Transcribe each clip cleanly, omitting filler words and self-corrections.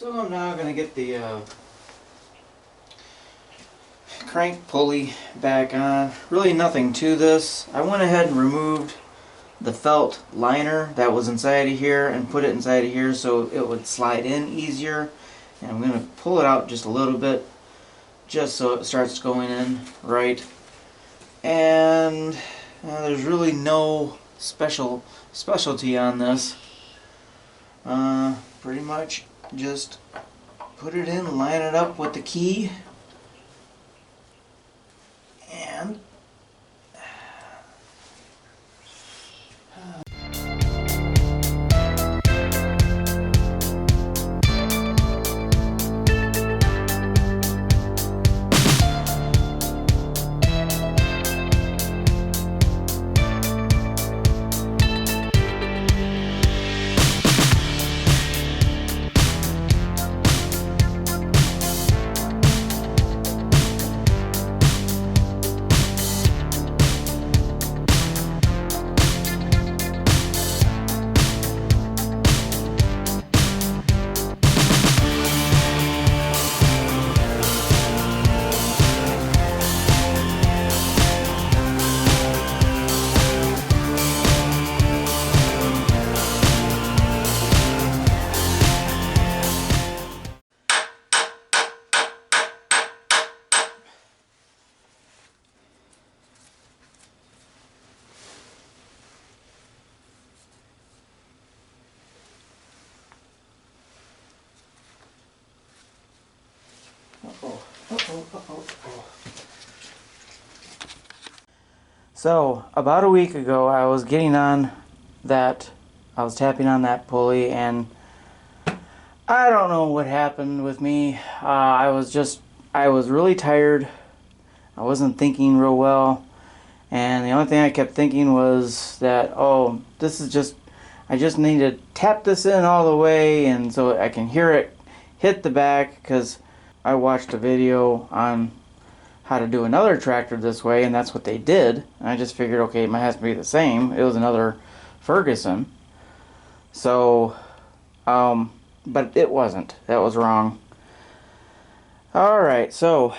So I'm now going to get the crank pulley back on. Really nothing to this. I went ahead and removed the felt liner that was inside of here and put it inside of here so it would slide in easier. And I'm going to pull it out just a little bit just so it starts going in right. And there's really no specialty on this. Pretty much just put it in, line it up with the key, and So about a week ago I was getting on that, I was tapping on that pulley, and I don't know what happened with me. I was really tired. I wasn't thinking real well, and the only thing I kept thinking was that, oh, this is just, I just need to tap this in all the way and so I can hear it hit the back, because I watched a video on how to do another tractor this way, and that's what they did. And I just figured, okay, it might have to be the same. It was another Ferguson. So, but it wasn't. That was wrong. Alright, so,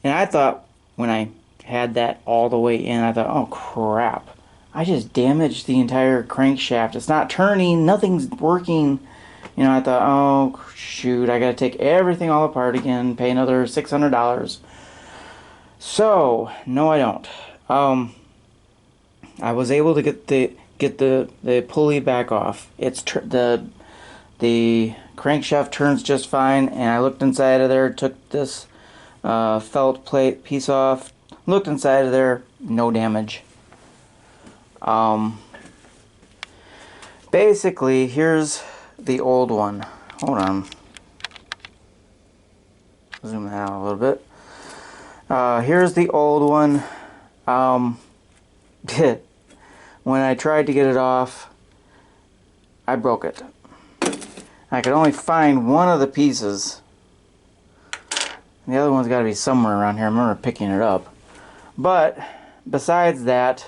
and I thought when I had that all the way in, I thought, oh crap, I just damaged the entire crankshaft. It's not turning, nothing's working. You know, I thought, oh shoot, I gotta take everything all apart again, pay another $600. So, no I don't. I was able to get the pulley back off. It's the crankshaft turns just fine, and I looked inside of there, took this felt plate piece off, looked inside of there, no damage. Basically, here's the old one. Hold on. Zoom that out a little bit. Here's the old one. When I tried to get it off, I broke it. I could only find one of the pieces. The other one's got to be somewhere around here. I remember picking it up. But besides that,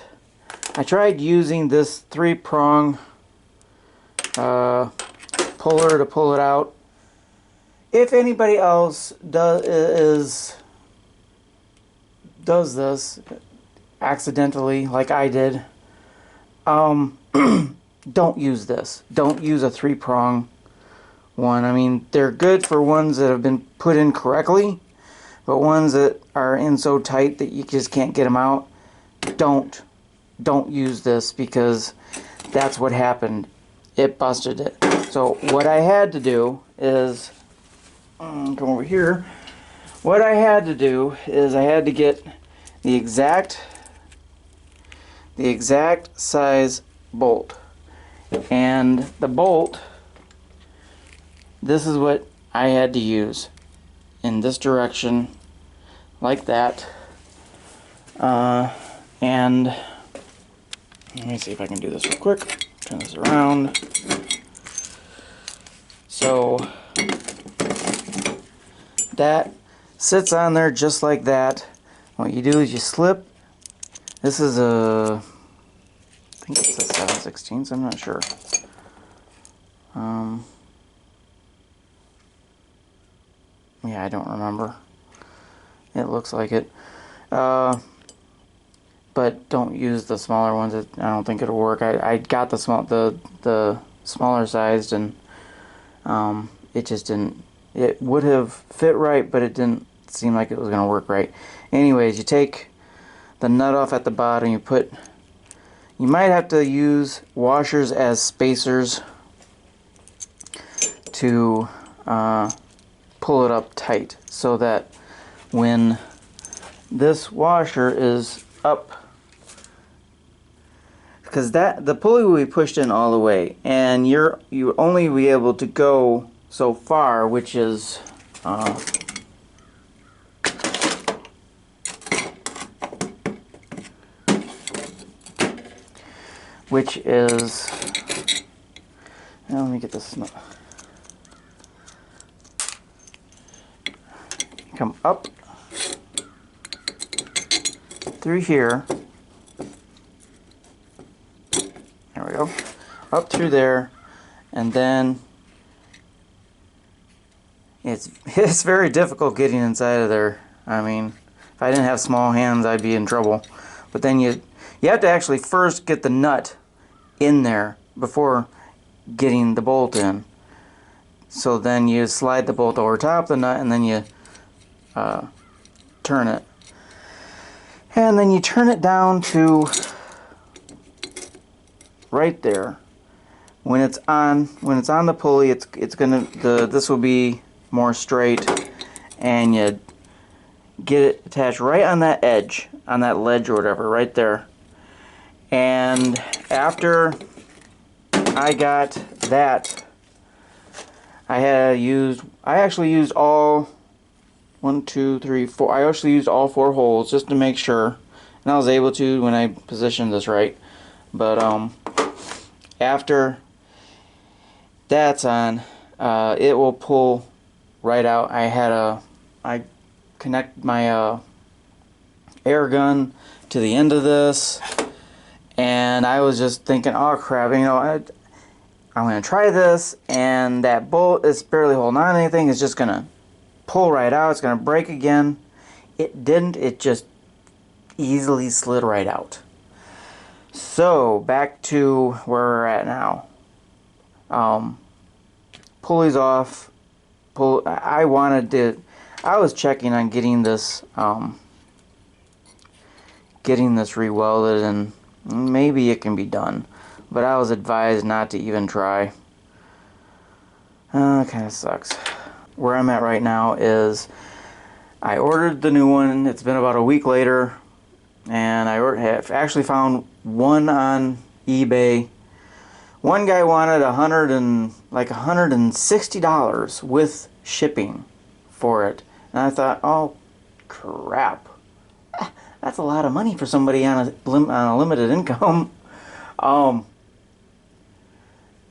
I tried using this 3-prong puller to pull it out. If anybody else does this accidentally like I did, don't use this. Don't use a 3-prong one. I mean, they're good for ones that have been put in correctly, but ones that are in so tight that you just can't get them out, don't use this, because that's what happened. It busted it. So what I had to do is come over here. What I had to do is I had to get the exact size bolt, and the bolt, this is what I had to use, in this direction, like that. And let me see if I can do this real quick. Turn this around. So that sits on there just like that. What you do is you slip. This is a, I think it's a 7/16, I'm not sure. Yeah, I don't remember. It looks like it. But don't use the smaller ones. I don't think it'll work. I got the smaller sized, and it just didn't. It would have fit right, but it didn't seem like it was going to work right. Anyways, you take the nut off at the bottom. You might have to use washers as spacers to pull it up tight, so that when this washer is up, because the pulley will be pushed in all the way, and you only be able to go so far, which is now let me get this. Come up through here. There we go. Up through there, and then it's very difficult getting inside of there. I mean, if I didn't have small hands, I'd be in trouble. But then you have to actually first get the nut in there before getting the bolt in. So then you slide the bolt over top of the nut, and then you turn it. And then you turn it down to right there. When it's on the pulley, this will be more straight, and you get it attached right on that edge, on that ledge or whatever, right there. And after I got that, I actually used all 1, 2, 3, 4. I actually used all 4 holes just to make sure, and I was able to when I positioned this right. But after that's on, it will pull right out. I connect my air gun to the end of this, and I was just thinking, oh crap, you know, I'm gonna try this, and that bolt is barely holding on to anything. It's just gonna pull right out. It's gonna break again. It didn't. It just easily slid right out. So back to where we're at now. Pulley's off. I was checking on getting this rewelded, and maybe it can be done, but I was advised not to even try. Kind of sucks. Where I'm at right now is I ordered the new one. It's been about a week later, and I have actually found one on eBay. One guy wanted $160 with shipping for it, and I thought, oh crap, that's a lot of money for somebody on a limited income.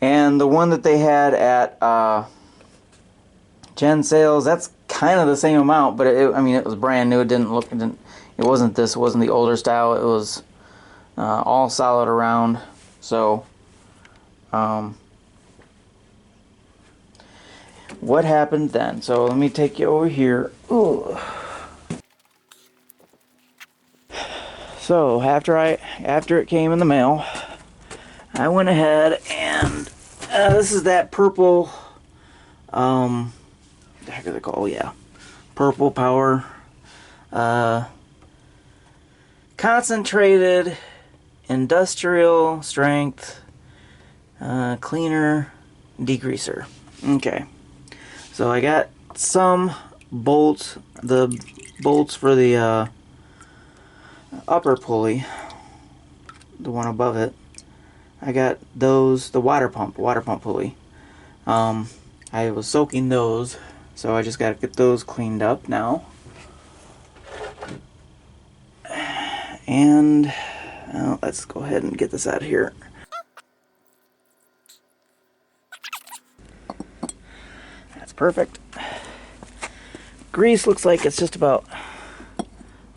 And the one that they had at Gen Sales, that's kind of the same amount, but I mean, it was brand new. It wasn't the older style. It was all solid around. So what happened then? So let me take you over here. Ooh. So after it came in the mail, I went ahead and this is that purple, what the heck is it called? Yeah, Purple Power concentrated industrial strength cleaner degreaser. Okay, so I got some bolts, the bolts for the upper pulley, the one above it. I got those, the water pump pulley. I was soaking those, so I just got to get those cleaned up now. And let's go ahead and get this out of here. That's perfect. Grease looks like it's just about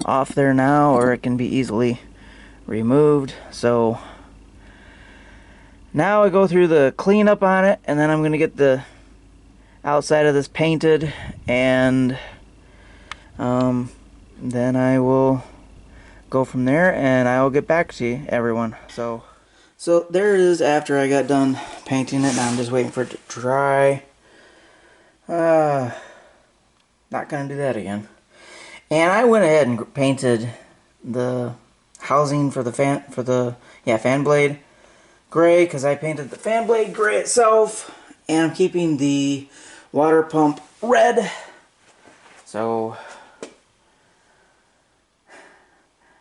off there now, or it can be easily removed. So now I go through the cleanup on it, and then I'm going to get the outside of this painted and then I will go from there, and I will get back to you, everyone. So there it is after I got done painting it. Now I'm just waiting for it to dry. Not gonna do that again. And I went ahead and painted the housing for the fan blade gray, because I painted the fan blade gray itself, and I'm keeping the water pump red. So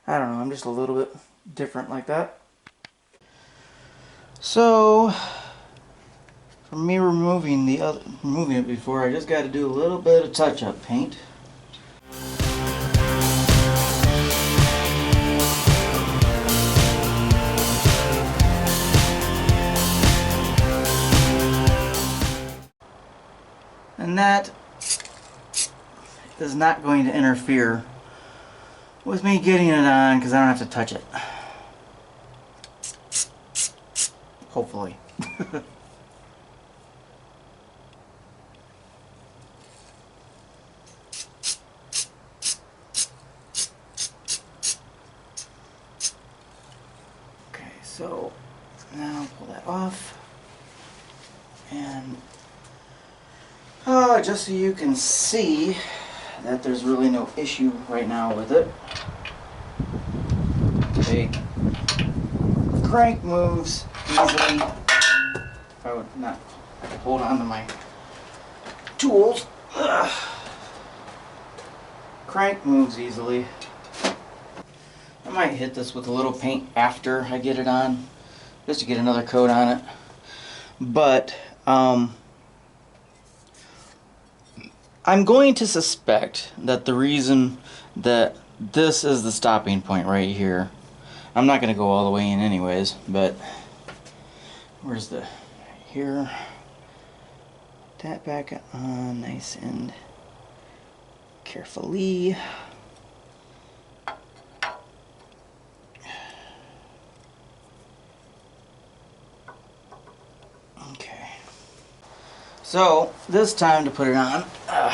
I don't know, I'm just a little bit different like that. So for me removing it before, I just got to do a little bit of touch-up paint. And that is not going to interfere with me getting it on, because I don't have to touch it. Hopefully. Okay, so now I'll pull that off. And just so you can see that there's really no issue right now with it. Okay. The crank moves easily. If I would not hold on to my tools. Ugh. Crank moves easily. I might hit this with a little paint after I get it on, just to get another coat on it. But I'm going to suspect that the reason that this is the stopping point right here, I'm not going to go all the way in anyways, but where's the, here, that back on nice and carefully. Okay, so this time to put it on, I'm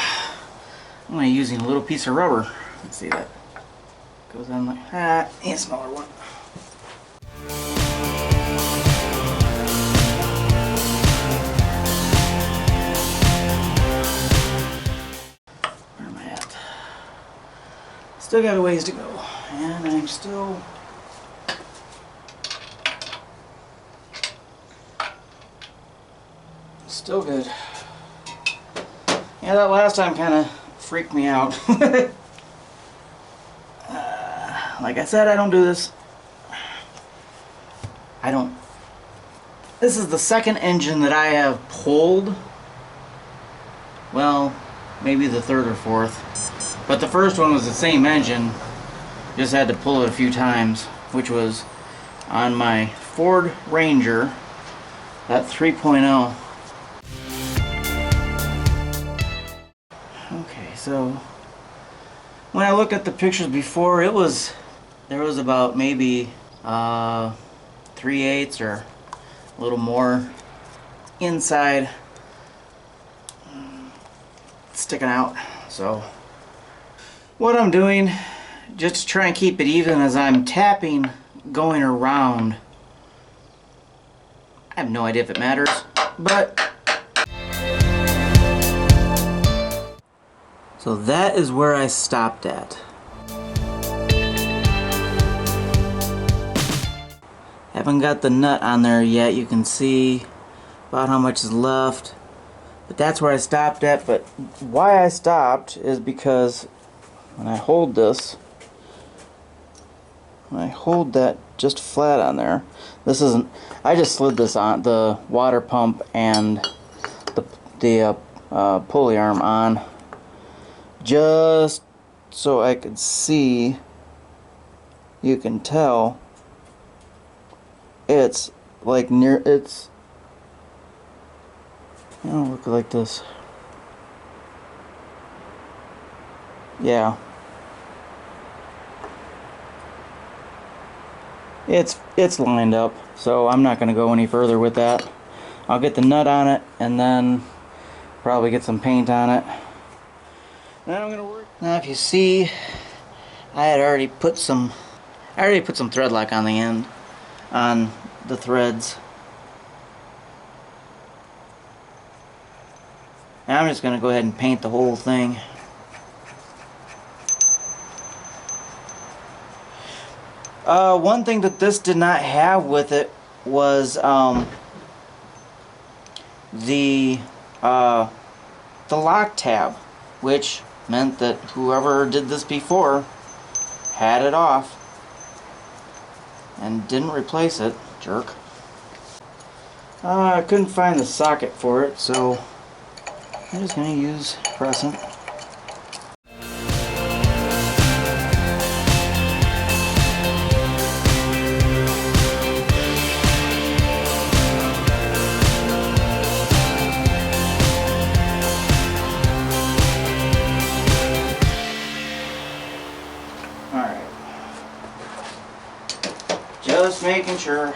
going to be using a little piece of rubber. Let's see, that goes on like that, and a smaller one. Where am I at? Still got a ways to go, and I'm still good. Yeah, that last time kind of freaked me out. Like I said, I don't do this. This is the second engine that I have pulled. Well, maybe the third or fourth. But the first one was the same engine. Just had to pull it a few times, which was on my Ford Ranger, that 3.0. Okay, so when I look at the pictures before, there was about maybe 3/8 or a little more inside sticking out. So what I'm doing, just to try and keep it even as I'm tapping going around, I have no idea if it matters, but so that is where I stopped at. Haven't got the nut on there yet. You can see about how much is left. But that's where I stopped at. But why I stopped is because when I hold this, when I hold that just flat on there, this isn't, I just slid this on, the water pump and the pulley arm on, just so I could see. You can tell it's like near, it's, it'll look like this. Yeah, it's lined up, so I'm not going to go any further with that. I'll get the nut on it and then probably get some paint on it Now I'm gonna work. Now if you see, I already put some thread lock on the end, on the threads. Now I'm just gonna go ahead and paint the whole thing. One thing that this did not have with it was the lock tab, which meant that whoever did this before had it off and didn't replace it. Jerk. I couldn't find the socket for it, so I'm just going to use crescent. Alright. Just making sure.